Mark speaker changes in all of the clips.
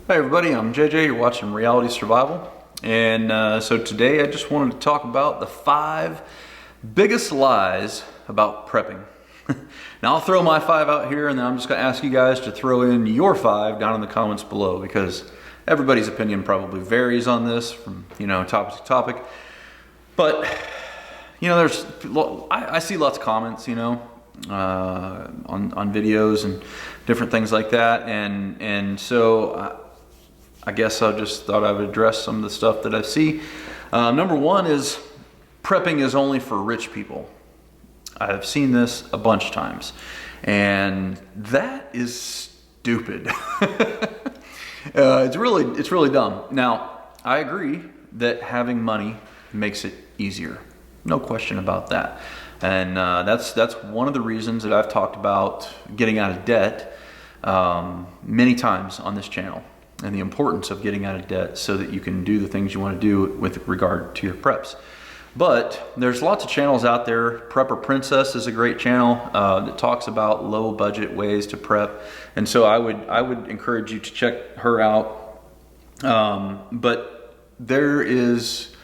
Speaker 1: Hi everybody, I'm JJ, you're watching Reality Survival, and so today I just wanted to talk about the 5 biggest lies about prepping. Now I'll throw my 5 out here, and then I'm just going to ask you guys to throw in your 5 down in the comments below, because everybody's opinion probably varies on this from topic to topic. But I see lots of comments on videos and different things like that, and so I guess I just thought I would address some of the stuff that I see. Number 1 is prepping is only for rich people. I've seen this a bunch of times, and that is stupid. It's really dumb. Now, I agree that having money makes it easier. No question about that. And that's one of the reasons that I've talked about getting out of debt many times on this channel, and the importance of getting out of debt so that you can do the things you want to do with regard to your preps. But there's lots of channels out there. Prepper Princess is a great channel that talks about low budget ways to prep, and so I would encourage you to check her out. But there's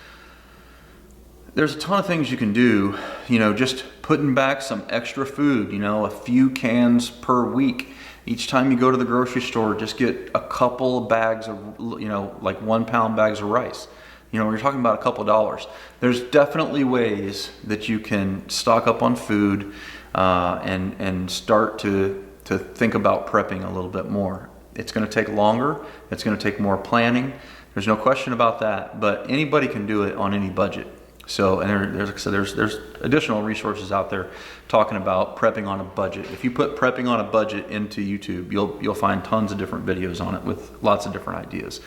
Speaker 1: a ton of things you can do, just putting back some extra food, a few cans per week. Each time you go to the grocery store, just get a couple of bags of, like 1 pound bags of rice. We're talking about a couple of dollars. There's definitely ways that you can stock up on food and start to think about prepping a little bit more. It's going to take longer. It's going to take more planning. There's no question about that, but anybody can do it on any budget. So, and there's additional resources out there talking about prepping on a budget. If you put prepping on a budget into YouTube, you'll find tons of different videos on it with lots of different ideas.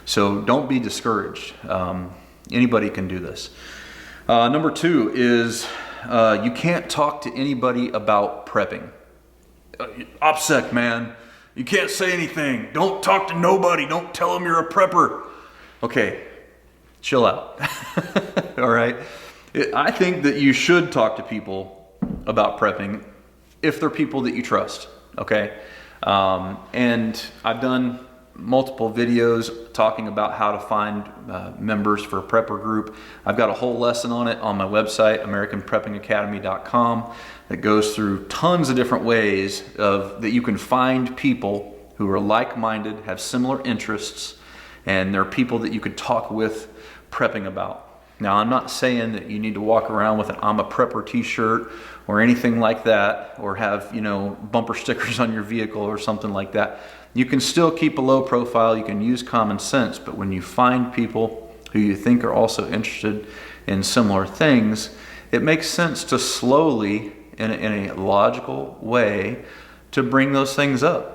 Speaker 1: So don't be discouraged. Anybody can do this. Number 2 is you can't talk to anybody about prepping. OPSEC, man. You can't say anything. Don't talk to nobody. Don't tell them you're a prepper. Okay. Chill out. All right. I think that you should talk to people about prepping if they're people that you trust. Okay. And I've done multiple videos talking about how to find members for a prepper group. I've got a whole lesson on it on my website, AmericanPreppingAcademy.com, that goes through tons of different ways that you can find people who are like-minded, have similar interests, and they're people that you could talk with prepping about. Now, I'm not saying that you need to walk around with an I'm a prepper t-shirt or anything like that, or have bumper stickers on your vehicle or something like that. You can still keep a low profile. You can use common sense, but when you find people who you think are also interested in similar things, it makes sense to slowly, in a logical way, to bring those things up.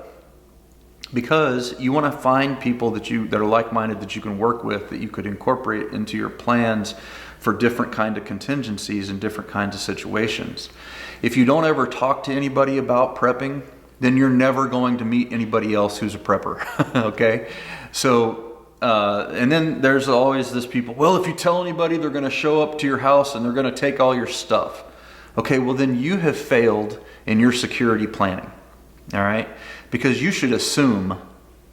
Speaker 1: Because you want to find people that are like-minded, that you can work with, that you could incorporate into your plans for different kind of contingencies and different kinds of situations. If you don't ever talk to anybody about prepping, then you're never going to meet anybody else who's a prepper. Okay? So, and then there's always this people, well, if you tell anybody, they're going to show up to your house and they're going to take all your stuff. Okay, well then you have failed in your security planning. All right? Because you should assume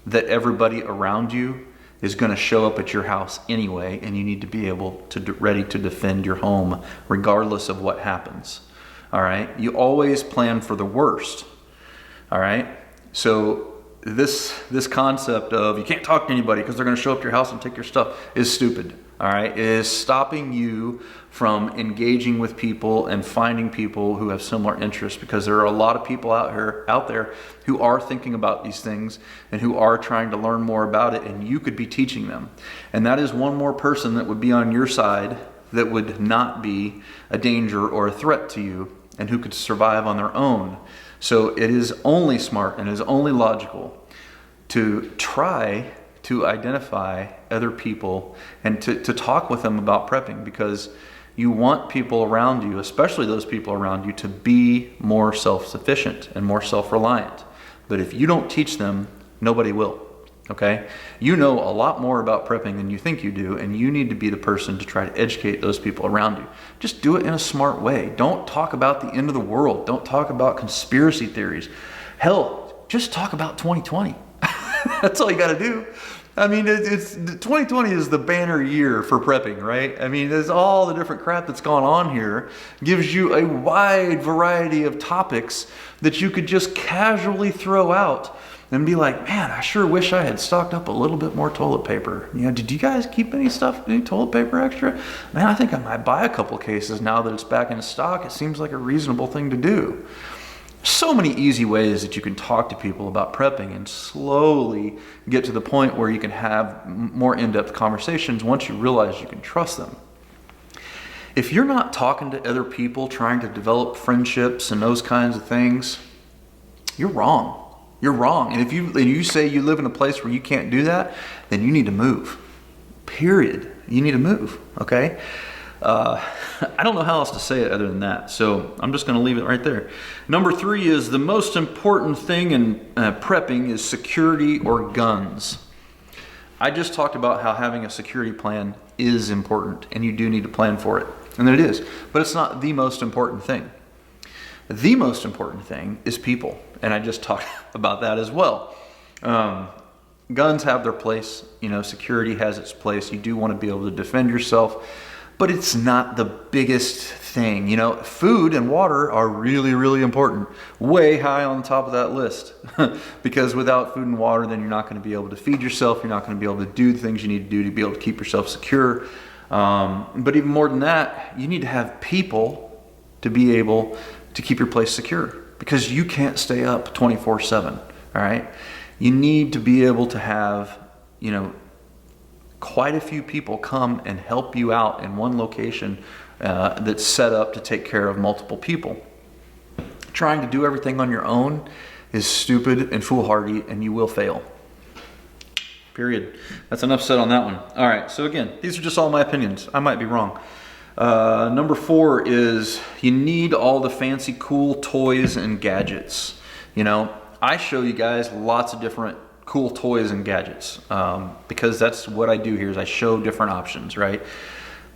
Speaker 1: that everybody around you is going to show up at your house anyway, and you need to be ready to defend your home regardless of what happens. All right? You always plan for the worst. All right? So this concept of you can't talk to anybody because they're going to show up to your house and take your stuff is stupid. All right? It is stopping you from engaging with people and finding people who have similar interests, because there are a lot of people out there who are thinking about these things and who are trying to learn more about it, and you could be teaching them. And that is one more person that would be on your side that would not be a danger or a threat to you, and who could survive on their own. So it is only smart and it is only logical to try to identify other people and to talk with them about prepping, because you want people around you, especially those people around you, to be more self-sufficient and more self-reliant. But if you don't teach them, nobody will. Okay? You know a lot more about prepping than you think you do, and you need to be the person to try to educate those people around you. Just do it in a smart way. Don't talk about the end of the world. Don't talk about conspiracy theories. Hell, just talk about 2020. That's all you got to do. I mean, it's 2020 is the banner year for prepping, right? I mean, there's all the different crap that's gone on here, gives you a wide variety of topics that you could just casually throw out and be like, man, I sure wish I had stocked up a little bit more toilet paper. You know, did you guys keep any toilet paper extra? Man, I think I might buy a couple cases now that it's back in stock. It seems like a reasonable thing to do. So many easy ways that you can talk to people about prepping and slowly get to the point where you can have more in-depth conversations once you realize you can trust them. If you're not talking to other people, trying to develop friendships and those kinds of things, you're wrong. You're wrong. And if you say you live in a place where you can't do that, then you need to move. Period. You need to move, okay? I don't know how else to say it other than that, so I'm just going to leave it right there. Number 3 is the most important thing in prepping is security or guns. I just talked about how having a security plan is important, and you do need to plan for it, and it is, but it's not the most important thing. The most important thing is people, and I just talked about that as well. Guns have their place, security has its place. You do want to be able to defend yourself, but it's not the biggest thing. Food and water are really, really important. Way high on the top of that list. Because without food and water, then you're not going to be able to feed yourself. You're not going to be able to do the things you need to do to be able to keep yourself secure. But even more than that, you need to have people to be able to keep your place secure. Because you can't stay up 24/7, all right? You need to be able to have, quite a few people come and help you out in one location that's set up to take care of multiple people. Trying to do everything on your own is stupid and foolhardy, and you will fail. Period. That's enough said on that one. All right, so again, these are just all my opinions. I might be wrong. Number 4 is you need all the fancy cool toys and gadgets. I show you guys lots of different cool toys and gadgets because that's what I do here is I show different options, right?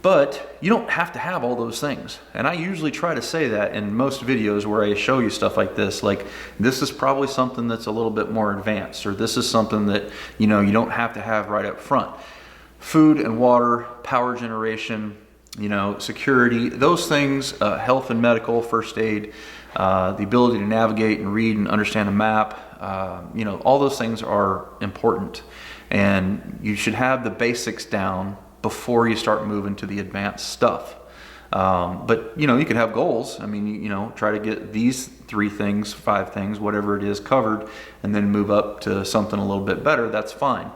Speaker 1: But you don't have to have all those things. And I usually try to say that in most videos where I show you stuff like this is probably something that's a little bit more advanced, or this is something that you don't have to have right up front. Food and water, power generation, security, those things, health and medical, first aid, the ability to navigate and read and understand a map, all those things are important, and you should have the basics down before you start moving to the advanced stuff. But you can have goals. I mean, try to get these 3 things, 5 things, whatever it is covered, and then move up to something a little bit better. That's fine.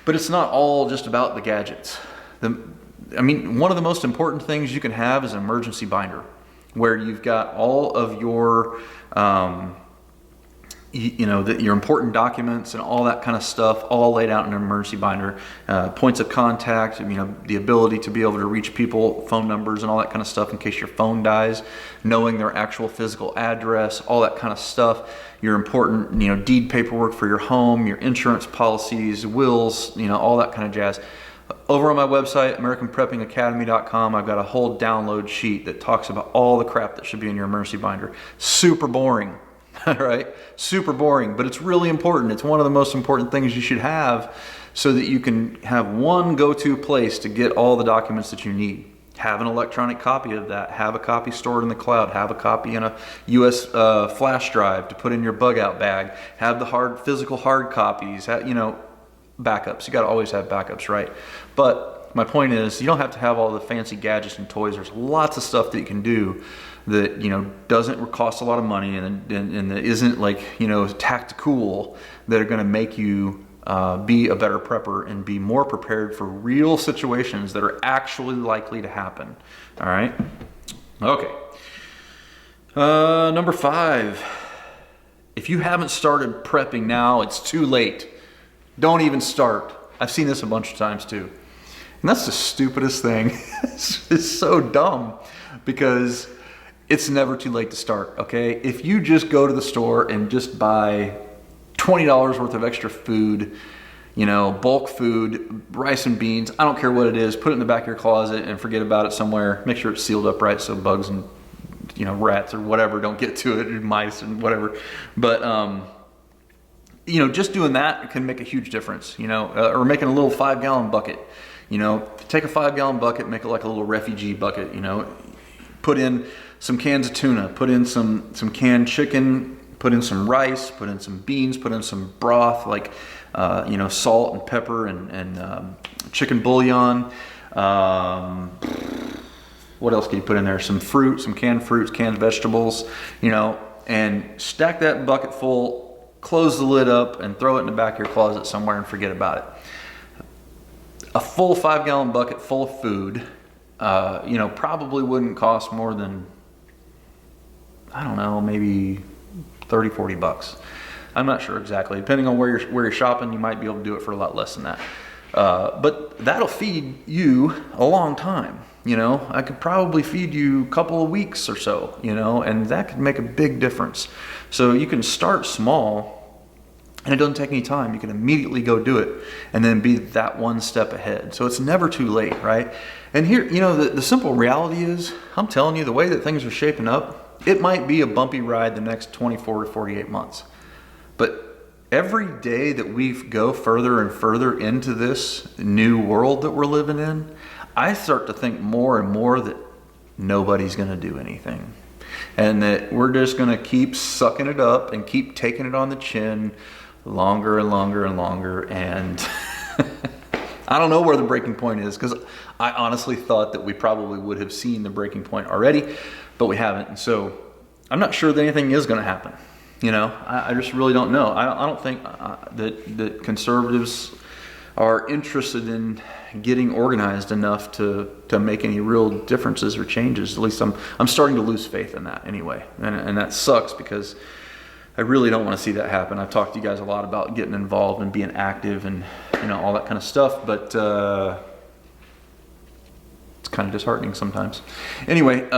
Speaker 1: But it's not all just about the gadgets. One of the most important things you can have is an emergency binder, where you've got all of your, your important documents and all that kind of stuff all laid out in an emergency binder. Points of contact, the ability to be able to reach people, phone numbers and all that kind of stuff in case your phone dies, knowing their actual physical address, all that kind of stuff. Your important, deed paperwork for your home, your insurance policies, wills, all that kind of jazz. Over on my website, AmericanPreppingAcademy.com, I've got a whole download sheet that talks about all the crap that should be in your emergency binder. Super boring, right? Super boring, but it's really important. It's one of the most important things you should have so that you can have one go-to place to get all the documents that you need. Have an electronic copy of that. Have a copy stored in the cloud. Have a copy in a US flash drive to put in your bug out bag. Have the physical hard copies. Backups. You got to always have backups, right? But my point is, you don't have to have all the fancy gadgets and toys. There's lots of stuff that you can do that doesn't cost a lot of money and that isn't tactical, that are going to make you be a better prepper and be more prepared for real situations that are actually likely to happen. All right. Okay. Number 5. If you haven't started prepping now, it's too late. Don't even start. I've seen this a bunch of times too. And that's the stupidest thing. It's so dumb because it's never too late to start, okay? If you just go to the store and just buy $20 worth of extra food, bulk food, rice and beans, I don't care what it is, put it in the back of your closet and forget about it somewhere. Make sure it's sealed up right so bugs and rats or whatever don't get to it, or mice and whatever. But just doing that can make a huge difference, or making a little 5-gallon bucket. Take a 5-gallon bucket, make it like a little refugee bucket, put in some cans of tuna, put in some canned chicken, put in some rice, put in some beans, put in some broth, like, salt and pepper and chicken bouillon. What else can you put in there? Some fruit, some canned fruits, canned vegetables, and stack that bucket full, close the lid up, and throw it in the back of your closet somewhere and forget about it. A full 5-gallon bucket full of food, probably wouldn't cost more than, I don't know, maybe $30-$40. I'm not sure exactly. Depending on where you're shopping, you might be able to do it for a lot less than that. But that'll feed you a long time. I could probably feed you a couple of weeks or so, and that could make a big difference. So you can start small, and it doesn't take any time. You can immediately go do it and then be that one step ahead. So it's never too late, right? And here, the simple reality is, I'm telling you, the way that things are shaping up, it might be a bumpy ride the next 24 to 48 months. But every day that we go further and further into this new world that we're living in, I start to think more and more that nobody's going to do anything. And that we're just going to keep sucking it up and keep taking it on the chin longer and longer and longer. And I don't know where the breaking point is, because I honestly thought that we probably would have seen the breaking point already, but we haven't. And so I'm not sure that anything is going to happen. I just really don't know. I don't think that conservatives are interested in getting organized enough to make any real differences or changes. At least I'm starting to lose faith in that anyway. And that sucks, because I really don't want to see that happen. I've talked to you guys a lot about getting involved and being active and all that kind of stuff, but it's kind of disheartening sometimes. Anyway,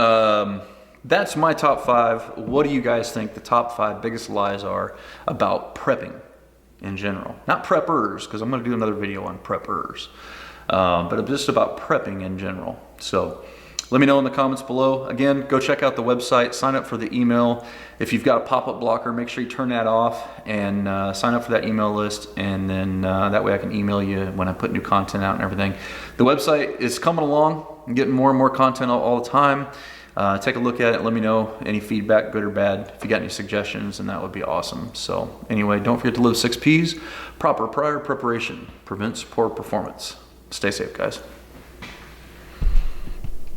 Speaker 1: that's my top 5. What do you guys think the top 5 biggest lies are about prepping in general? Not preppers, because I'm going to do another video on preppers, but just about prepping in general. So let me know in the comments below. Again, go check out the website, sign up for the email. If you've got a pop-up blocker, make sure you turn that off and sign up for that email list, and then that way I can email you when I put new content out and everything. The website is coming along. I'm getting more and more content all the time. Take a look at it. Let me know any feedback, good or bad. If you got any suggestions, then that would be awesome. So anyway, don't forget to live 6 P's. Proper prior preparation prevents poor performance. Stay safe, guys.